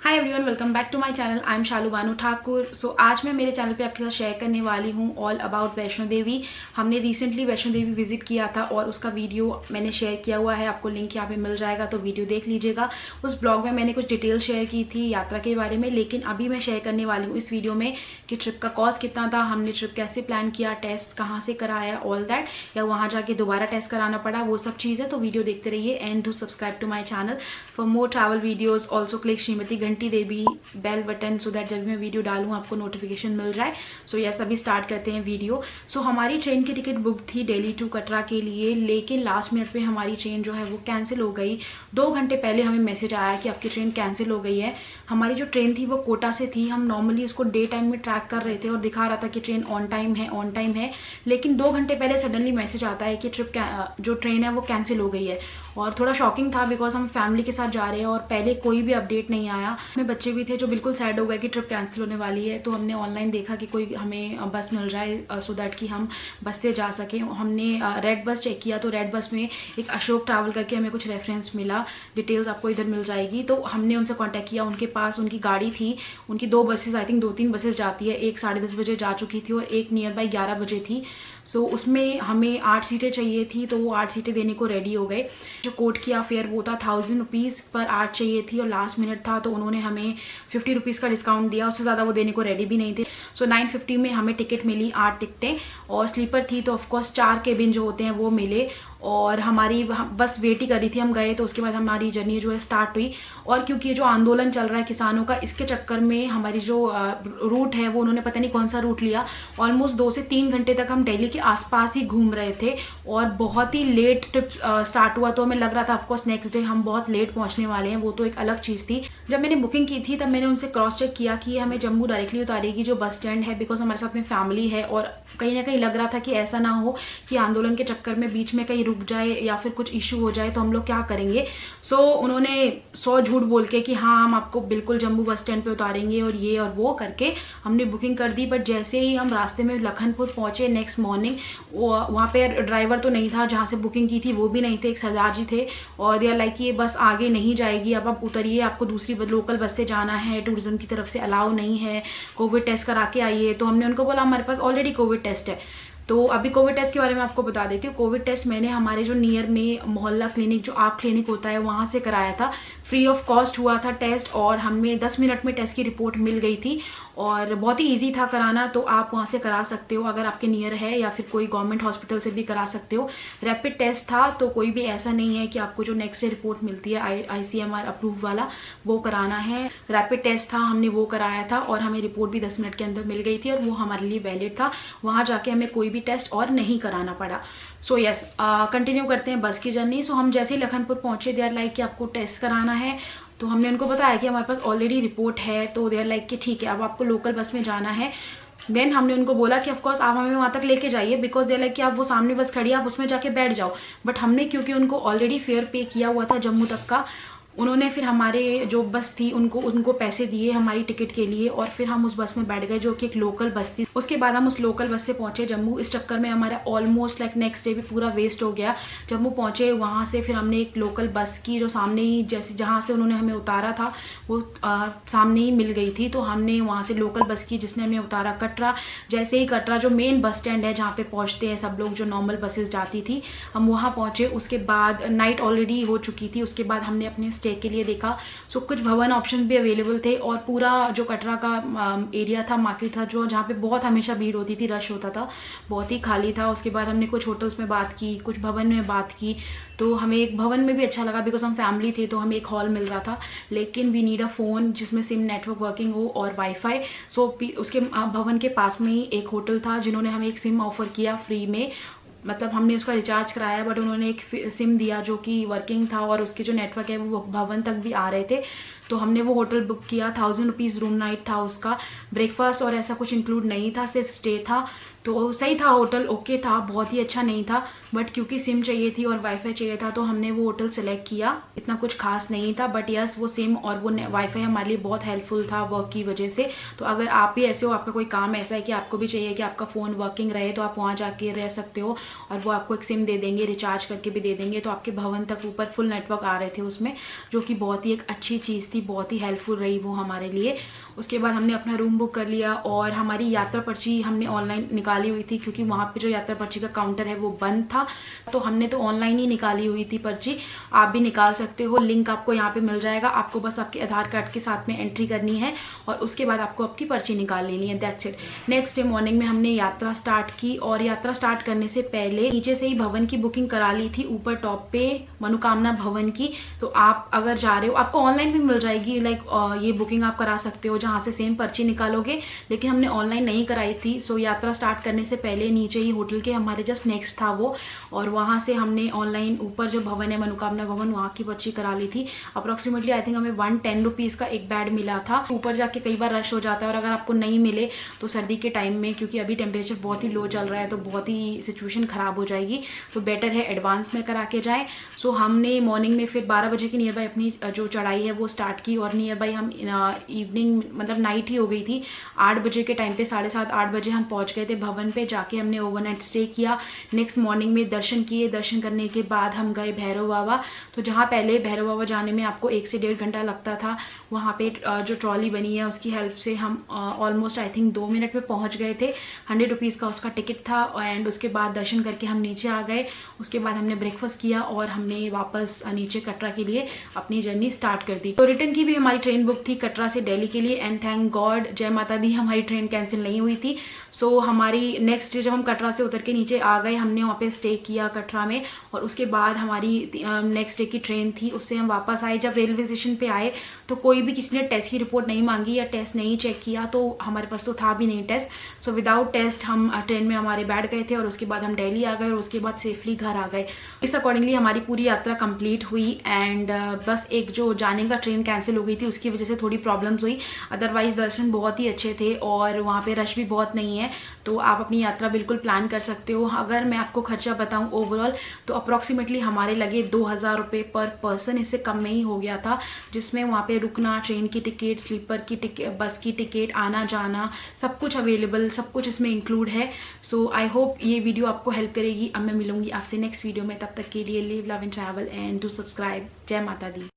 Hi everyone, welcome back to my channel. I am Shalu Banu Thakur. So आज मैं मेरे channel पे आपके साथ शेयर करने वाली हूँ ऑल अबाउट वैष्णो देवी। हमने रिसेंटली वैष्णो देवी विजिट किया था और उसका वीडियो मैंने शेयर किया हुआ है, आपको लिंक यहाँ पे मिल जाएगा, तो वीडियो देख लीजिएगा। उस ब्लॉग में मैंने कुछ डिटेल शेयर की थी यात्रा के बारे में, लेकिन अभी मैं शेयर करने वाली हूँ इस वीडियो में कि ट्रिप का कॉस्ट कितना था, हमने ट्रिप कैसे प्लान किया, टेस्ट कहाँ से कराया, ऑल दैट, या वहाँ जाके दोबारा टेस्ट कराना पड़ा, वो सब चीज़ें। तो वीडियो देखते रहिए and do subscribe to my channel for more travel videos. Also click Shrimati Ghanti Devi bell button so that जब भी मैं वीडियो डालूँ आपको नोटिफिकेशन मिल जाए। सो यस, अभी स्टार्ट करते हैं वीडियो। सो हमारी ट्रेन की टिकट बुक थी दिल्ली टू कटरा के लिए, लेकिन लास्ट मिनट पे हमारी ट्रेन जो है वो कैंसिल हो गई। 2 घंटे पहले हमें मैसेज आया कि आपकी ट्रेन कैंसिल हो गई है। हमारी जो ट्रेन थी वो कोटा से थी। हम नॉर्मली उसको डे टाइम में ट्रैक कर रहे थे और दिखा रहा था कि ट्रेन ऑन टाइम है, लेकिन 2 घंटे पहले सडनली मैसेज आता है कि जो ट्रेन है वो कैंसिल हो गई है। और थोड़ा शॉकिंग था बिकॉज हम फैमिली के साथ जा रहे हैं और पहले कोई भी अपडेट नहीं आया। अपने बच्चे भी थे जो बिल्कुल सैड हो गए कि ट्रिप कैंसिल होने वाली है। तो हमने ऑनलाइन देखा कि कोई हमें बस मिल जाए सो दैट कि हम बस से जा सकें। हमने रेड बस चेक किया तो रेड बस में एक अशोक ट्रैवल करके हमें कुछ रेफरेंस मिला, डिटेल्स आपको इधर मिल जाएगी। तो हमने उनसे कॉन्टैक्ट किया, उनके पास उनकी गाड़ी थी, उनकी 2 बसेज, आई थिंक 2-3 बसेज जाती है, एक 10:30 बजे जा चुकी थी और एक नियर बाई 11 बजे थी। सो उसमें हमें 8 सीटें चाहिए थी, तो वो 8 सीटें देने को रेडी हो गए। जो कोट किया फेयर वो था 1000 रुपीज़ पर 8 चाहिए थी और लास्ट मिनट था तो उन्होंने हमें 50 रुपीज़ का डिस्काउंट दिया, उससे ज़्यादा वो देने को रेडी भी नहीं थे। सो 950 में हमें टिकट मिली, 8 टिकटें, और स्लीपर थी तो ऑफकोर्स 4 केबिन जो होते हैं वो मिले। और हमारी बस वेट ही कर रही थी, हम गए तो उसके बाद हमारी जर्नी जो है स्टार्ट हुई। और क्योंकि ये जो आंदोलन चल रहा है किसानों का, इसके चक्कर में हमारी जो रूट है वो उन्होंने पता नहीं कौन सा रूट लिया। ऑलमोस्ट 2 से 3 घंटे तक हम दिल्ली के आसपास ही घूम रहे थे और बहुत ही लेट ट्रिप स्टार्ट हुआ। तो हमें लग रहा था ऑफकोर्स नेक्स्ट डे हम बहुत लेट पहुंचने वाले हैं, वो तो एक अलग चीज़ थी। जब मैंने बुकिंग की थी तब मैंने उनसे क्रॉस चेक किया कि हमें जम्मू डायरेक्टली उतारेगी जो बस स्टैंड है, बिकॉज हमारे साथ में फैमिली है और कहीं ना कहीं लग रहा था कि ऐसा ना हो कि आंदोलन के चक्कर में बीच में कहीं रुक जाए या फिर कुछ इशू हो जाए तो हम लोग क्या करेंगे। सो उन्होंने 100 झूठ बोल के कि हाँ हम आपको बिल्कुल जम्मू बस स्टैंड पे उतारेंगे और ये और वो करके हमने बुकिंग कर दी। बट जैसे ही हम रास्ते में लखनपुर पहुंचे नेक्स्ट मॉर्निंग, वहाँ पे ड्राइवर तो नहीं था, जहाँ से बुकिंग की थी वो भी नहीं थे, एक सरदार जी थे और दे आर लाइक ये बस आगे नहीं जाएगी, अब आप उतरिए, आपको दूसरी लोकल बस से जाना है, टूरिज्म की तरफ से अलाउ नहीं है, कोविड टेस्ट करा के आइए। तो हमने उनको बोला हमारे पास ऑलरेडी कोविड टेस्ट है। तो अभी कोविड टेस्ट के बारे में आपको बता देती हूँ। कोविड टेस्ट मैंने हमारे जो नियर में मोहल्ला क्लिनिक, जो आप क्लिनिक होता है, वहाँ से कराया था। फ्री ऑफ कॉस्ट हुआ था टेस्ट और हमें 10 मिनट में टेस्ट की रिपोर्ट मिल गई थी और बहुत ही इजी था कराना। तो आप वहाँ से करा सकते हो अगर आपके नियर है, या फिर कोई गवर्नमेंट हॉस्पिटल से भी करा सकते हो। रैपिड टेस्ट था तो कोई भी ऐसा नहीं है कि आपको जो नेक्स्ट डे रिपोर्ट मिलती है ICMR अप्रूव वाला वो कराना है। रैपिड टेस्ट था, हमने वो कराया था और हमें रिपोर्ट भी 10 मिनट के अंदर मिल गई थी और वो हमारे लिए वैलिड था। वहाँ जाके हमें कोई भी टेस्ट और नहीं कराना पड़ा। सो यस, कंटिन्यू करते हैं बस की जर्नी। सो हम जैसे ही लखनपुर पहुंचे, दे आर लाइक कि आपको टेस्ट कराना है, तो हमने उनको बताया कि हमारे पास ऑलरेडी रिपोर्ट है। तो दे आर लाइक कि ठीक है, अब आपको लोकल बस में जाना है। देन हमने उनको बोला कि ऑफकोर्स आप हमें वहाँ तक लेके जाइए, बिकॉज दे लाइक कि आप वो सामने बस खड़ी है, आप उसमें जाके बैठ जाओ। बट हमने क्योंकि उनको ऑलरेडी फेयर पे किया हुआ था जम्मू तक का, उन्होंने फिर हमारे जो बस थी उनको पैसे दिए हमारी टिकट के लिए और फिर हम उस बस में बैठ गए जो कि एक लोकल बस थी। उसके बाद हम उस लोकल बस से पहुंचे जम्मू। इस चक्कर में हमारा ऑलमोस्ट लाइक नेक्स्ट डे भी पूरा वेस्ट हो गया। जम्मू पहुंचे, वहां से फिर हमने एक लोकल बस की जो सामने ही, जैसे जहां से उन्होंने हमें उतारा था वो सामने ही मिल गई थी, तो हमने वहां से लोकल बस की जिसने हमें उतारा कटरा। जैसे ही कटरा जो मेन बस स्टैंड है जहाँ पे पहुंचते हैं सब लोग, जो नॉर्मल बसेज जाती थी, हम वहाँ पहुंचे। उसके बाद नाइट ऑलरेडी हो चुकी थी। उसके बाद हमने अपने स्टे के लिए देखा। सो कुछ भवन ऑप्शन भी अवेलेबल थे और पूरा जो कटरा का एरिया था, मार्केट था, जो जहाँ पे बहुत हमेशा भीड़ होती थी, रश होता था, बहुत ही खाली था। उसके बाद हमने कुछ होटल्स में बात की, कुछ भवन में बात की। तो हमें एक भवन में भी अच्छा लगा बिकॉज हम फैमिली थे, तो हमें एक हॉल मिल रहा था, लेकिन वी नीड अ फोन जिसमें सिम नेटवर्क वर्किंग हो और वाईफाई। सो उसके भवन के पास में ही एक होटल था जिन्होंने हमें एक सिम ऑफर किया फ्री में। मतलब हमने उसका रिचार्ज कराया बट उन्होंने एक सिम दिया जो कि वर्किंग था और उसके जो नेटवर्क है वो भवन तक भी आ रहे थे। तो हमने वो होटल बुक किया, 1000 रुपीज़ रूम नाइट था उसका, ब्रेकफास्ट और ऐसा कुछ इंक्लूड नहीं था, सिर्फ स्टे था। तो सही था होटल, ओके था, बहुत ही अच्छा नहीं था, बट क्योंकि सिम चाहिए थी और वाईफाई चाहिए था तो हमने वो होटल सेलेक्ट किया। इतना कुछ खास नहीं था बट यस वो सिम और वो वाईफाई हमारे लिए बहुत हेल्पफुल था वर्क की वजह से। तो अगर आप भी ऐसे हो, आपका कोई काम ऐसा है कि आपको भी चाहिए कि आपका फ़ोन वर्किंग रहे, तो आप वहाँ जाके रह सकते हो और वो आपको एक सिम दे देंगे, रिचार्ज करके भी दे देंगे। तो आपके भवन तक ऊपर फुल नेटवर्क आ रहे थे उसमें, जो कि बहुत ही एक अच्छी चीज़ थी, बहुत ही हेल्पफुल रही वो हमारे लिए। उसके बाद हमने अपना रूम बुक कर लिया और हमारी यात्रा पर्ची हमने ऑनलाइन निकाली हुई थी, क्योंकि वहाँ पे जो यात्रा पर्ची का काउंटर है वो बंद था, तो हमने तो ऑनलाइन ही निकाली हुई थी पर्ची। आप भी निकाल सकते हो, लिंक आपको यहाँ पे मिल जाएगा। आपको बस आपके आधार कार्ड के साथ में एंट्री करनी है और उसके बाद आपको आपकी पर्ची निकाल लेनी है, that's it. Next day morning में हमने यात्रा स्टार्ट की और यात्रा स्टार्ट करने से पहले नीचे से ही भवन की बुकिंग करा ली थी, ऊपर टॉप पे मनोकामना भवन की। तो आप अगर जा रहे हो, आपको ऑनलाइन भी मिल जाएगी, लाइक ये बुकिंग आप करा सकते हो जहाँ से सेम पर्ची निकालोगे, लेकिन हमने ऑनलाइन नहीं कराई थी। सो यात्रा स्टार्ट करने से पहले नीचे ही होटल के हमारे जस्ट नेक्स्ट था वो, और वहाँ से हमने ऑनलाइन ऊपर जो भवन है मनोकामना भवन, वहाँ की पर्ची करा ली थी। अप्रोक्सीमेटली आई थिंक हमें 110 रुपीज़ का एक बेड मिला था। ऊपर जाके कई बार रश हो जाता है, और अगर आपको नहीं मिले तो सर्दी के टाइम में, क्योंकि अभी टेम्परेचर बहुत ही लो चल रहा है तो बहुत ही सिचुएशन ख़राब हो जाएगी, तो बेटर है एडवांस में करा के जाएँ। सो हमने मॉर्निंग में फिर 12 बजे के नियर बाई अपनी जो चढ़ाई है वो स्टार्ट की, और नियर बाई हम इवनिंग मतलब नाइट ही हो गई थी। 8 बजे के टाइम पे 7:30-8 बजे हम पहुंच गए थे भवन पे। जाके हमने ओवरनाइट स्टे किया। नेक्स्ट मॉर्निंग में दर्शन किए। दर्शन करने के बाद हम गए भैरव बाबा। तो जहाँ पहले भैरव बाबा जाने में आपको 1 से 1.5 घंटा लगता था, वहाँ पे जो ट्रॉली बनी है उसकी हेल्प से हम ऑलमोस्ट आई थिंक 2 मिनट में पहुँच गए थे। 100 रुपीज़ का उसका टिकट था। एंड उसके बाद दर्शन करके हम नीचे आ गए। उसके बाद हमने ब्रेकफास्ट किया और हमने वापस नीचे कटरा के लिए अपनी जर्नी स्टार्ट कर दी। तो रिटर्न की भी हमारी ट्रेन बुक थी कटरा से दिल्ली के लिए, एंड थैंक गॉड, जय माता दी, हमारी ट्रेन कैंसिल नहीं हुई थी। सो हमारी नेक्स्ट डे जब हम कटरा से उतर के नीचे आ गए, हमने वहाँ पे स्टे किया कटरा में, और उसके बाद हमारी नेक्स्ट डे की ट्रेन थी, उससे हम वापस आए। जब रेलवे स्टेशन पे आए तो कोई भी किसी ने टेस्ट की रिपोर्ट नहीं मांगी या टेस्ट नहीं चेक किया, तो हमारे पास तो था भी नहीं टेस्ट। सो विदाउट टेस्ट हम ट्रेन में हमारे बैठ गए थे, और उसके बाद हम दिल्ली आ गए, और उसके बाद सेफली घर आ गए। इस अकॉर्डिंगली हमारी पूरी यात्रा कंप्लीट हुई। एंड बस एक जो जाने का ट्रेन कैंसिल हो गई थी उसकी वजह से थोड़ी प्रॉब्लम्स हुई, अदरवाइज दर्शन बहुत ही अच्छे थे और वहाँ पे रश भी बहुत नहीं है। तो आप अपनी यात्रा बिल्कुल प्लान कर सकते हो। अगर मैं आपको खर्चा बताऊं ओवरऑल, तो अप्रॉक्सीमेटली हमारे लगे 2000 रुपये पर पर्सन, इससे कम में ही हो गया था, जिसमें वहाँ पे रुकना, ट्रेन की टिकट, स्लीपर की टिकट, बस की टिकट, आना जाना, सब कुछ अवेलेबल, सब कुछ इसमें इंक्लूड है। सो आई होप ये वीडियो आपको हेल्प करेगी। अब मैं मिलूंगी आपसे नेक्स्ट वीडियो में, तब तक के लिए live love and travel and to subscribe. जय माता दी।